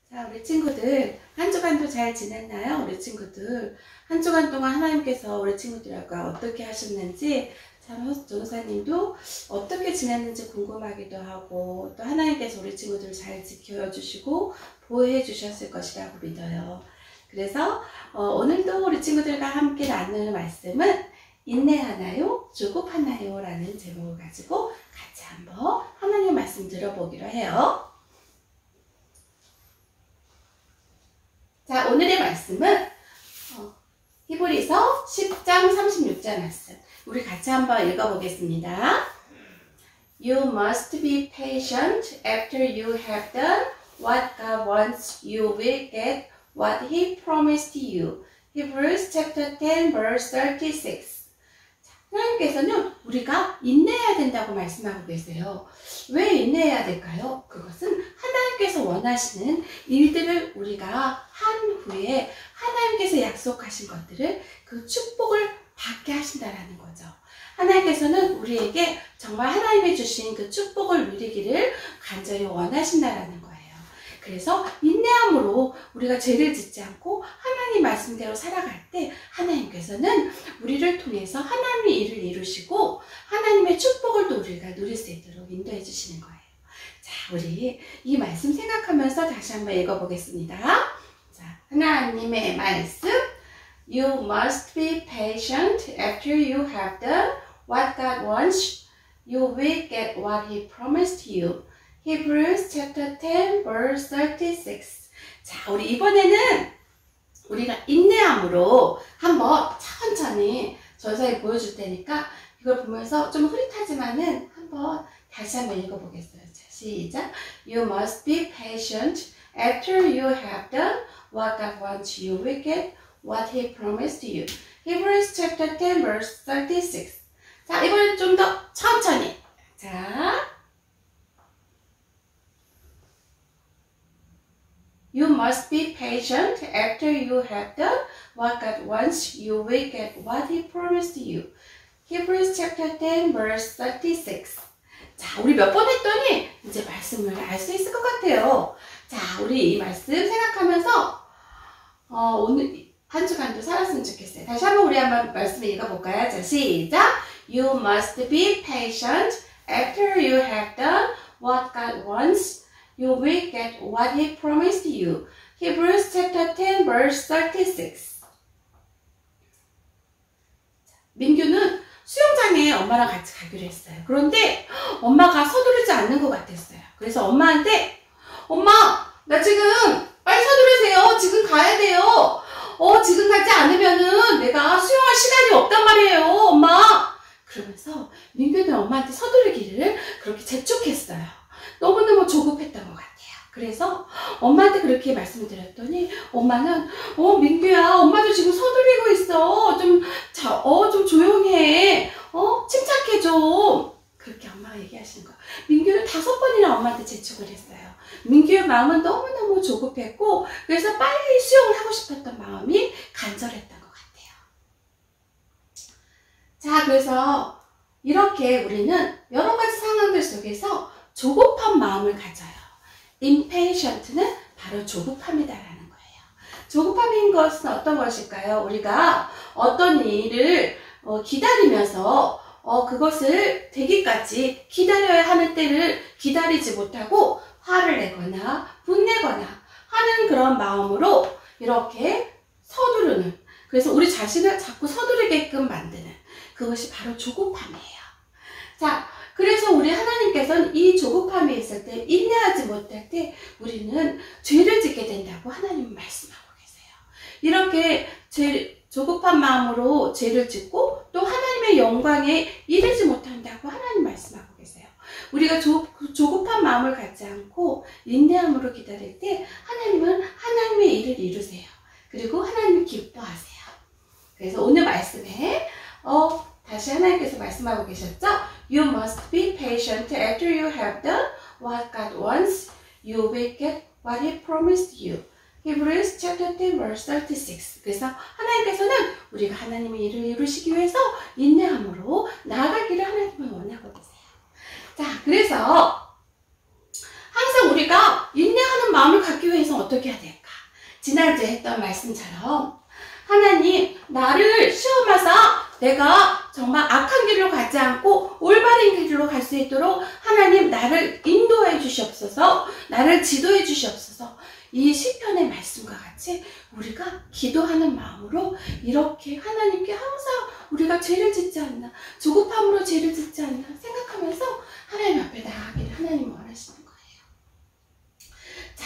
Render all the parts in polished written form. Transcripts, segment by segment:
자, 우리 친구들 한 주간도 잘 지냈나요? 우리 친구들 한 주간 동안 하나님께서 우리 친구들하고 어떻게 하셨는지 참 전도사님도 어떻게 지냈는지 궁금하기도 하고 또 하나님께서 우리 친구들을 잘 지켜주시고 보호해 주셨을 것이라고 믿어요. 그래서 오늘도 우리 친구들과 함께 나눌 말씀은 인내하나요? 조급하나요? 라는 제목을 가지고 같이 한번 하나님 말씀 들어보기로 해요. 자, 오늘의 말씀은 히브리서 10장 36절 말씀. 우리 같이 한번 읽어보겠습니다. You must be patient after you have done what God wants. You will get what He promised you. Hebrews chapter 10 verse 36. 하나님께서는 우리가 인내해야 된다고 말씀하고 계세요. 왜 인내해야 될까요? 그것은 하나님께서 원하시는 일들을 우리가 한 후에 하나님께서 약속하신 것들을 그 축복을 받게 하신다라는 거죠. 하나님께서는 우리에게 정말 하나님이 주신 그 축복을 누리기를 간절히 원하신다라는 거예요. 그래서 인내함으로 우리가 죄를 짓지 않고 하나님 말씀대로 살아갈 때 하나님께서는 우리를 통해서 하나님의 일을 이루시고 하나님의 축복을 또 우리가 누릴 수 있도록 인도해 주시는 거예요. 자, 우리 이 말씀 생각하면서 다시 한번 읽어보겠습니다. 자, 하나님의 말씀. You must be patient after you have done what God wants. You will get what He promised you. Hebrews chapter 10 verse 36. 자, 우리 이번에는 우리가 인내함으로 한번 천천히 전사에 보여줄 테니까 이걸 보면서 좀 흐릿하지만은 한번 다시 한번 읽어보겠어요. 자, 시작. You must be patient after you have done what God wants. You will get what He promised you. Hebrews chapter 10 verse 36. 자, 이번엔 좀 더 천천히. 자. You must be patient after you have done what God wants. You will get what He promised you. Hebrews chapter 10 verse 36. 자, 우리 몇 번 했더니 이제 말씀을 알 수 있을 것 같아요. 자, 우리 이 말씀 생각하면서 오늘 한 주간도 살았으면 좋겠어요. 다시 한번 우리 한번 말씀을 읽어볼까요? 자, 시작. You must be patient after you have done what God wants. You will get what He promised you. Hebrews chapter 10 verse 36. 민규는 수영장에 엄마랑 같이 가기로 했어요. 그런데 엄마가 서두르지 않는 것 같았어요. 그래서 엄마한테 엄마, 나 지금 빨리 서두르세요. 지금 가야 돼요. 지금 가지 않으면은 내가 수영할 시간이 없단 말이에요, 엄마. 그러면서 민규는 엄마한테 서두르기를 그렇게 재촉했어요. 너무너무 조급했던 것 같아요. 그래서 엄마한테 그렇게 말씀을 드렸더니 엄마는 민규야, 엄마도 지금 서두르고 있어. 좀 조용해. 침착해 좀. 그렇게 엄마가 얘기하시는 거예요. 민규는 5번이나 엄마한테 재촉을 했어요. 민규의 마음은 너무너무 조급했고 그래서 빨리 수영을 하고 싶었던 마음이 간절했던 것 같아요. 자, 그래서 이렇게 우리는 여러 가지 상황들 속에서 조급한 마음을 가져요. impatient는 바로 조급함이다라는 거예요. 조급함인 것은 어떤 것일까요? 우리가 어떤 일을 기다리면서 그것을 되기까지 기다려야 하는 때를 기다리지 못하고 화를 내거나 분내거나 하는 그런 마음으로 이렇게 서두르는, 그래서 우리 자신을 자꾸 서두르게끔 만드는 그것이 바로 조급함이에요. 자, 그래서 우리 하나님께서는 이 조급함이 있을 때, 인내하지 못할 때 우리는 죄를 짓게 된다고 하나님은 말씀하고 계세요. 이렇게 조급한 마음으로 죄를 짓고 또 하나님의 영광에 이르지 못한다고 하나님 말씀하고 계세요. 우리가 조급한 마음을 갖지 않고 인내함으로 기다릴 때 하나님은 하나님의 일을 이루세요. 그리고 하나님을 기뻐하세요. 그래서 오늘 말씀에 다시 하나님께서 말씀하고 계셨죠? You must be patient after you have done what God wants. You will get what He promised you. Hebrews chapter 10 verse 36. 그래서 하나님께서는 우리가 하나님의 일을 이루시기 위해서 인내함으로 나아가기를 하나님은 원하고 계세요. 자, 그래서 항상 우리가 인내하는 마음을 갖기 위해서 그렇다면 어떻게 해야 될까? 지난주에 했던 말씀처럼 하나님 나를 시험하사 내가 정말 악한 길로 가지 않고 올바른 길로 갈 수 있도록 하나님 나를 인도해 주시옵소서, 나를 지도해 주시옵소서. 이 시편의 말씀과 같이 우리가 기도하는 마음으로 이렇게 하나님께 항상 우리가 죄를 짓지 않나, 조급함으로 죄를 짓지 않나 생각하면서 하나님 앞에 나아가기를 하나님이 원하시는 거예요. 자,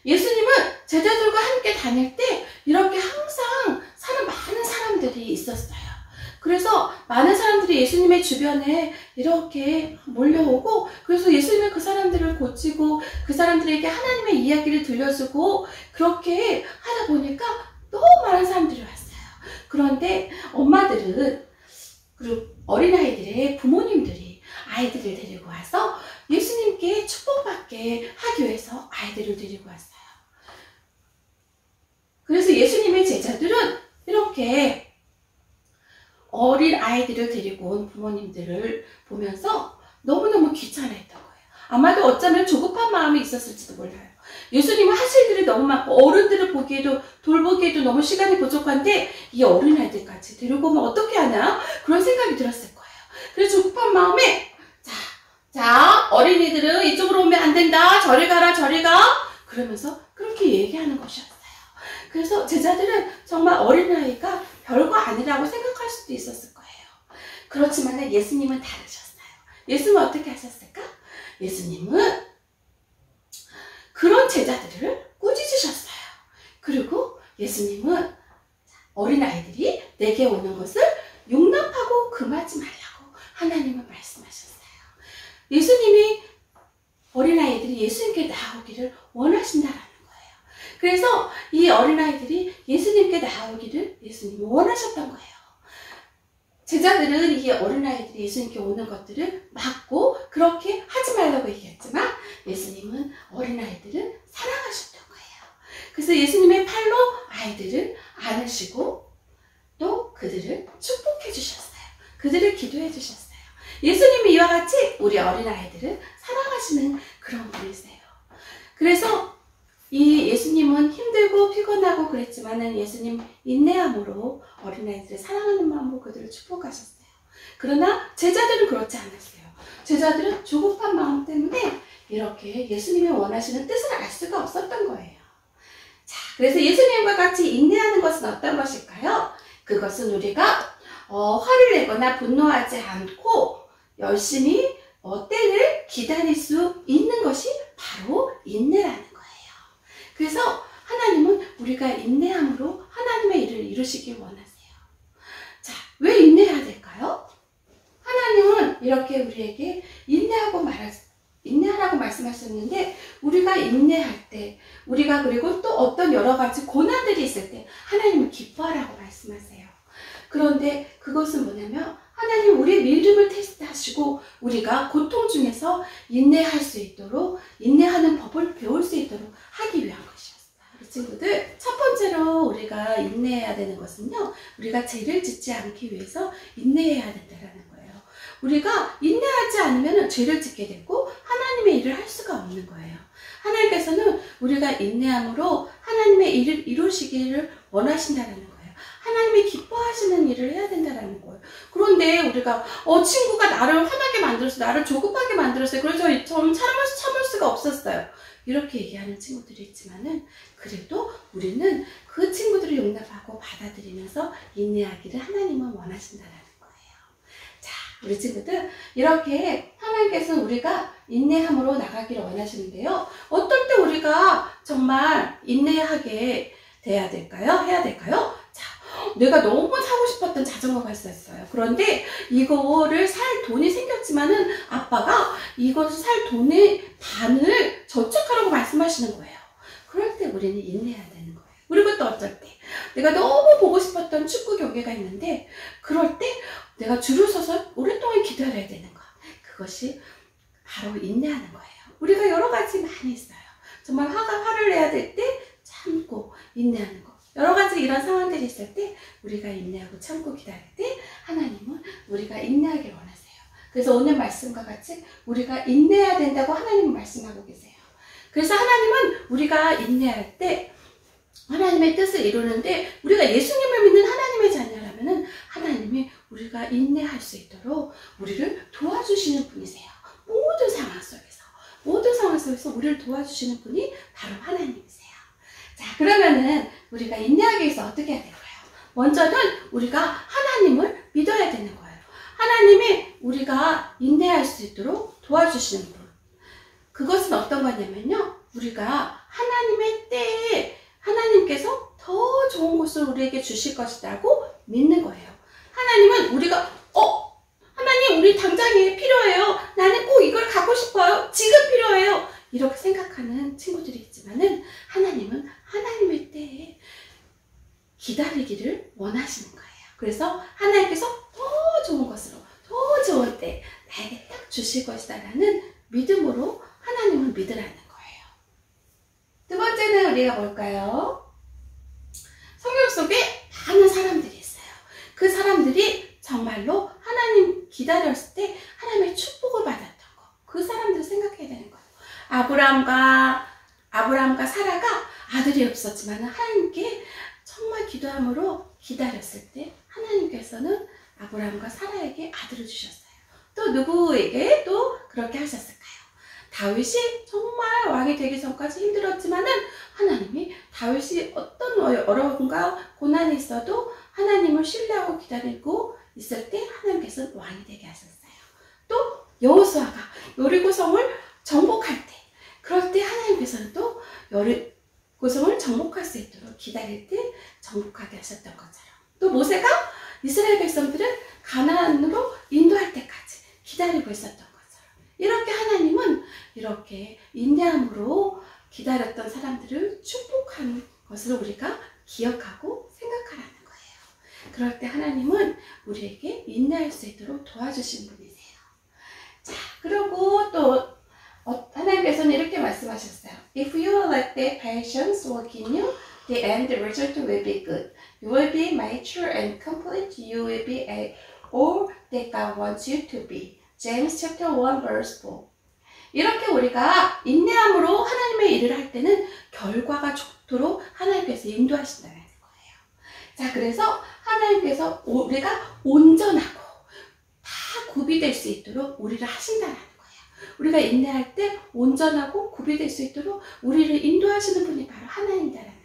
예수님은 제자들과 함께 다닐 때 이렇게 항상 사는 많은 사람들이 있었어요. 그래서 많은 사람들이 예수님의 주변에 이렇게 몰려오고, 그래서 예수님은 그 사람들을 고치고 그 사람들에게 하나님의 이야기를 들려주고 그렇게 하다 보니까 너무 많은 사람들이 왔어요. 그런데 엄마들은, 그리고 어린아이들의 부모님들이 아이들을 데리고 와서 예수님께 축복받게 하기 위해서 아이들을 데리고 왔어요. 그래서 예수님의 제자들은 이렇게 어린 아이들을 데리고 온 부모님들을 보면서 너무너무 귀찮아했던 거예요. 아마도 어쩌면 조급한 마음이 있었을지도 몰라요. 예수님은 하실 일이 너무 많고 어른들을 보기에도 돌보기에도 너무 시간이 부족한데 이 어린아이들까지 데리고 오면 어떻게 하나 그런 생각이 들었을 거예요. 그래서 조급한 마음에 자 어린이들은 이쪽으로 오면 안 된다, 저리 가라 저리 가, 그러면서 그렇게 얘기하는 것이었어요. 그래서 제자들은 정말 어린아이가 별거 아니라고 생각할 수도 있었을 거예요. 그렇지만 예수님은 다르셨어요. 예수님은 어떻게 하셨을까? 예수님은 그런 제자들을 꾸짖으셨어요. 그리고 예수님은 어린아이들이 내게 오는 것을 용납하고 금하지 말라고 하나님은 말씀하셨어요. 예수님이 어린아이들이 예수님께 나오기를 원하신다라는 거예요. 그래서 이 어린아이들이 예수님께 나오기를 예수님이 원하셨던 거예요. 제자들은 이 어린아이들이 예수님께 오는 것들을 막고 그렇게 하지 말라고 얘기했지만 예수님은 어린아이들을 사랑하셨던 거예요. 그래서 예수님의 팔로 아이들을 안으시고 또 그들을 축복해 주셨어요. 그들을 기도해 주셨어요. 예수님이 이와 같이 우리 어린아이들을 사랑하시는 그런 분이세요. 그래서 이 예수님은 힘들고 피곤하고 그랬지만은 예수님 인내함으로 어린아이들을 사랑하는 마음으로 그들을 축복하셨어요. 그러나 제자들은 그렇지 않았어요. 제자들은 조급한 마음 때문에 이렇게 예수님이 원하시는 뜻을 알 수가 없었던 거예요. 자, 그래서 예수님과 같이 인내하는 것은 어떤 것일까요? 그것은 우리가 화를 내거나 분노하지 않고 열심히 때를 기다릴 수 있는 것이 바로 인내라는 거예요. 그래서 하나님은 우리가 인내함으로 하나님의 일을 이루시길 원하세요. 자, 왜 인내해야 될까요? 하나님은 이렇게 우리에게 인내하라고 말씀하셨는데 우리가 인내할 때, 우리가 그리고 또 어떤 여러 가지 고난들이 있을 때 하나님은 기뻐하라고 말씀하세요. 그런데 그것은 뭐냐면 하나님 우리의 믿음을 테스트하시고 우리가 고통 중에서 인내할 수 있도록, 인내하는 법을 배울 수 있도록 하기 위한 것이었어요. 우리 친구들, 첫 번째로 우리가 인내해야 되는 것은요, 우리가 죄를 짓지 않기 위해서 인내해야 된다는 거예요. 우리가 인내하지 않으면 죄를 짓게 되고 하나님의 일을 할 수가 없는 거예요. 하나님께서는 우리가 인내함으로 하나님의 일을 이루시기를 원하신다는 거예요. 하나님이 기뻐하시는 일을 해야 된다는 거예요. 그런데 우리가 친구가 나를 화나게 만들었어요. 나를 조급하게 만들었어요. 그래서 저는 참을 수가 없었어요. 이렇게 얘기하는 친구들이 있지만은 그래도 우리는 그 친구들을 용납하고 받아들이면서 인내하기를 하나님은 원하신다는 거예요. 자, 우리 친구들, 이렇게 하나님께서는 우리가 인내함으로 나가기를 원하시는데요. 어떨 때 우리가 정말 인내하게 돼야 될까요? 해야 될까요? 자, 내가 너무 사고 싶었던 자전거가 있었어요. 그런데 이거를 살 돈이 생겼지만은 아빠가 이것을 살 돈의 반을 저축하라고 말씀하시는 거예요. 그럴 때 우리는 인내해야 되는 거예요. 그리고 또 어쩔 때 내가 너무 보고 싶었던 축구 경기가 있는데 그럴 때 내가 줄을 서서 오랫동안 기다려야 되는 것. 그것이 바로 인내하는 거예요. 우리가 여러 가지 많이 있어요. 정말 화를 내야 될 때 참고 인내하는 거. 여러 가지 이런 상황들이 있을 때 우리가 인내하고 참고 기다릴 때 하나님은 우리가 인내하길 원하세요. 그래서 오늘 말씀과 같이 우리가 인내해야 된다고 하나님은 말씀하고 계세요. 그래서 하나님은 우리가 인내할 때 하나님의 뜻을 이루는데, 우리가 예수님을 믿는 하나님의 자녀라면은 하나님이 우리가 인내할 수 있도록 우리를 도와주시는 분이세요. 모든 상황 속에서 우리를 도와주시는 분이 바로 하나님이세요. 자, 그러면은 우리가 인내하기 위해서 어떻게 해야 될까요? 먼저는 우리가 하나님을 믿어야 되는 거예요. 하나님이 우리가 인내할 수 있도록 도와주시는 분. 그것은 어떤 거냐면요, 우리가 하나님의 때에 하나님께서 더 좋은 것을 우리에게 주실 것이라고 믿는 거예요. 하나님은 우리가 하나님 우리 당장에 필요해요. 나는 꼭 이걸 갖고 싶어요. 지금 필요해요. 이렇게 생각하는 친구들이 있지만은 하나님은 하나님의 때에 기다리기를 원하시는 거예요. 그래서 하나님께서 더 좋은 것으로, 더 좋은 때 나에게 딱 주실 것이다 라는 믿음으로 하나님을 믿으라는 거예요. 두 번째는 우리가 뭘까요? 성경 속에 많은 사람들이 있어요. 그 사람들이 정말로 하나님 기다렸을 때 하나님의 축복을 받았던 거, 그 사람들 생각해야 되는 거예요. 아브라함과 사라가 아들이 없었지만 하나님께 정말 기도함으로 기다렸을 때 하나님께서는 아브라함과 사라에게 아들을 주셨어요. 또 누구에게 또 그렇게 하셨을까요? 다윗이 정말 왕이 되기 전까지 힘들었지만은 하나님이 다윗이 어떤 어려움과 고난이 있어도 하나님을 신뢰하고 기다리고 있을 때 하나님께서는 왕이 되게 하셨어요. 또 여호수아가 여리고성을 정복할 때, 그럴 때 하나님께서는 또 여리고성을 정복할 수 있도록 기다릴 때 정복하게 하셨던 것처럼, 또 모세가 이스라엘 백성들을 가나안으로 인도할 때까지 기다리고 있었던 것처럼, 이렇게 하나님은 이렇게 인내함으로 기다렸던 사람들을 축복하는 것을 우리가 기억하고 생각하라는 거예요. 그럴 때 하나님은 우리에게 인내할 수 있도록 도와주신 분이세요. 자, 그리고 또 하나님께서는 이렇게 말씀하셨어요. If you let the patience work in you, the end result will be good. You will be mature and complete. You will be all that God wants you to be. James chapter 1 verse 4. 이렇게 우리가 인내함으로 하나님의 일을 할 때는 결과가 좋도록 하나님께서 인도하신다는 거예요. 자, 그래서 하나님께서 우리가 온전하고 다 구비될 수 있도록 우리를 하신다는 거예요. 우리가 인내할 때 온전하고 구비될 수 있도록 우리를 인도하시는 분이 바로 하나님이라는 거예요.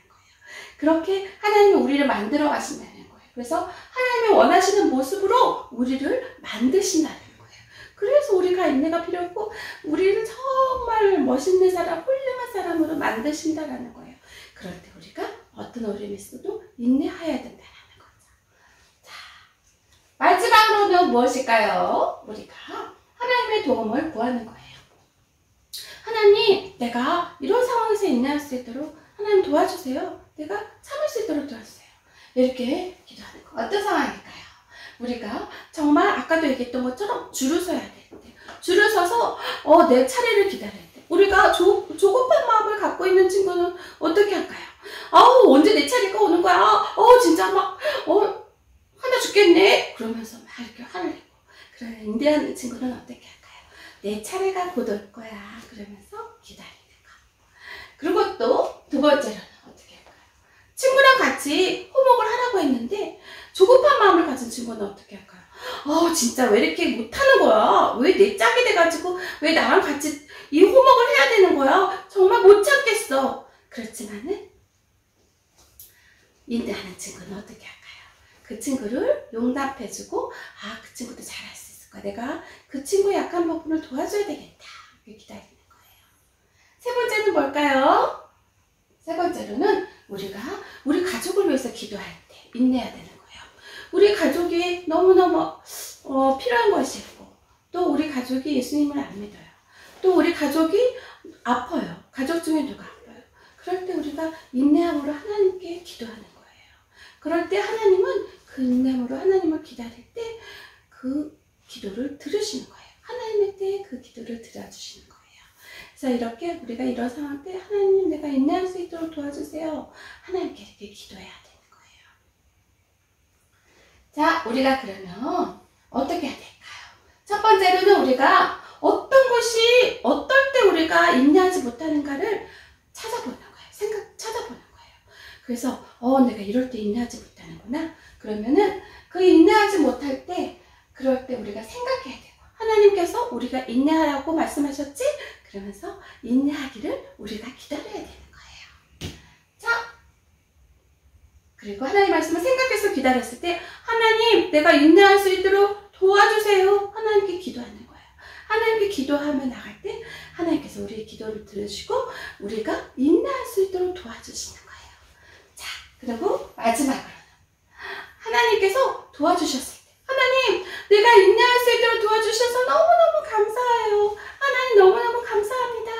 그렇게 하나님이 우리를 만들어 가신다는 거예요. 그래서 하나님이 원하시는 모습으로 우리를 만드신다는 거예요. 그래서 우리가 인내가 필요하고 우리를 정말 멋있는 사람, 훌륭한 사람으로 만드신다라는 거예요. 그럴 때 우리가 어떤 어려움이 있어도 인내해야 된다는 거죠. 자, 마지막으로는 무엇일까요? 우리가 하나님의 도움을 구하는 거예요. 하나님, 내가 이런 상황에서 인내할 수 있도록 하나님 도와주세요. 내가 참을 수 있도록 도와주세요. 이렇게 기도하는 거. 어떤 상황일까요? 우리가 정말 아까도 얘기했던 것처럼 줄을 서야 될 때, 줄을 서서 내 차례를 기다릴 때, 우리가 조급한 마음을 갖고 있는 친구는 어떻게 할까요? 언제 내 차례가 오는 거야? 진짜 막 화나 죽겠네? 그러면서 막 이렇게 화를 내고. 그러나 인내하는 친구는 어떻게 할까요? 내 차례가 곧 올 거야. 그러면서 기다리는 거. 그리고 또 두 번째로는 어떻게 할까요? 친구랑 같이 호목을 하라고 했는데 조급한 마음을 가진 친구는 어떻게 할까요? 진짜 왜 이렇게 못하는 거야? 왜 내 짝이 돼가지고 왜 나랑 같이 이 호목을 해야 되는 거야? 정말 못 참겠어. 그렇지만은 인내하는 친구는 어떻게 할까요? 그 친구를 용납해주고 그 친구도 잘할 수 있을 거야. 내가 그 친구의 약한 부분을 도와줘야 되겠다. 이렇게 기다리는 거예요. 세 번째는 뭘까요? 세 번째로는 우리가 우리 가족을 위해서 기도할 때 인내해야 되는 거예요. 우리 가족이 너무너무 필요한 것이 있고, 또 우리 가족이 예수님을 안 믿어요. 또 우리 가족이 아파요. 가족 중에 누가 아파요. 그럴 때 우리가 인내함으로 하나님께 기도하는 거예요. 그럴 때 하나님은 그 인내함으로 하나님을 기다릴 때 그 기도를 들으시는 거예요. 하나님의 때에 그 기도를 들어주시는 거예요. 그래서 이렇게 우리가 이런 상황 때 하나님, 내가 인내할 수 있도록 도와주세요. 하나님께 이렇게 기도해야 되는 거예요. 자, 우리가 그러면 어떻게 해야 될까요? 첫 번째로는 우리가 어떤 것이 어떨 때 우리가 우리가 인내하지 못하는가를 찾아보는 거예요. 찾아보는 거예요. 그래서 내가 이럴 때 인내하지 못하는구나. 그러면은 그 인내하지 못할 때 그럴 때 우리가 생각해야 되고 하나님께서 우리가 인내하라고 말씀하셨지? 그러면서 인내하기를 우리가 기다려야 되는 거예요. 자, 그리고 하나님 말씀을 생각해서 기다렸을 때 하나님 내가 인내할 수 있도록 도와주세요. 하나님께 기도하는 거예요. 하나님께 기도하며 나갈 때 하나님께서 우리의 기도를 들으시고 우리가 인내할 수 있도록 도와주시는 거예요. 자, 그리고 마지막으로 하나님께서 도와주셨을 때 하나님 내가 인내할 수 있도록 도와주셔서 너무너무 감사해요. 하나님 너무너무 감사합니다.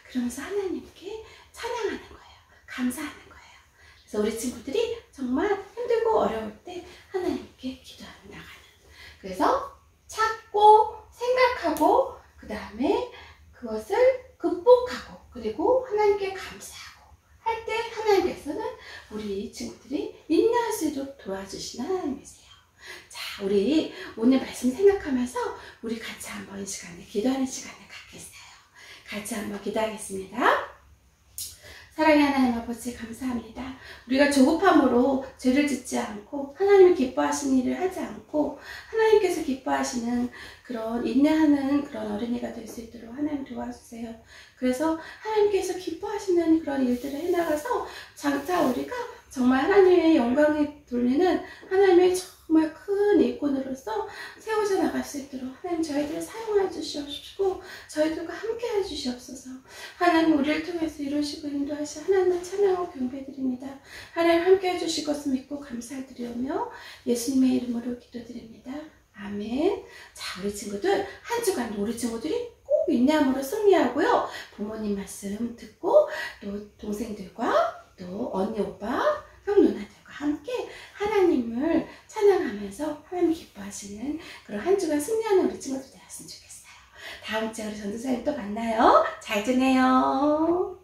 그러면서 하나님께 찬양하는 거예요. 감사하는 거예요. 그래서 우리 친구들이 정말 힘들고 어려울 때 하나님께 기도하며 나가는, 그래서 찾고 생각하고 그 다음에 그것을 극복하고 그리고 하나님께 감사하고 할 때 하나님께서는 우리 친구들이 인내할 수 있도록 도와주시는 하나님이세요. 자, 우리 오늘 말씀 생각하면서 우리 같이 한번 이 시간에 기도하는 시간을 갖겠어요. 같이 한번 기도하겠습니다. 사랑의 하나님 아버지 감사합니다. 우리가 조급함으로 죄를 짓지 않고 하나님이 기뻐하시는 일을 하지 않고 하나님께서 기뻐하시는 그런 인내하는 그런 어린이가 될 수 있도록 하나님 도와주세요. 그래서 하나님께서 기뻐하시는 그런 일들을 해나가서 장차 우리가 정말 하나님의 영광을 돌리는 하나님의 정말 큰 일꾼으로서 세워져 나갈 수 있도록 하나님 저희들을 사용해 주시옵시고 저희들과 함께 해주시옵소서. 하나님 우리를 통해서 이루시고 인도하신 하나님을 찬양하고 경배드립니다. 하나님 함께 해주실 것을 믿고 감사드리오며 예수님의 이름으로 기도드립니다. 아멘. 자, 우리 친구들 한 주간 우리 친구들이 꼭 인내함으로 승리하고요. 부모님 말씀 듣고 또 동생들과 또 언니 오빠 형 누나들과 함께 하나님을 찬양하면서 하나님 기뻐하시는 그런 한 주간 승리하는 우리 친구들 되었으면 좋겠어요. 다음 주에 우리 전도사님 또 만나요. 잘 지내요.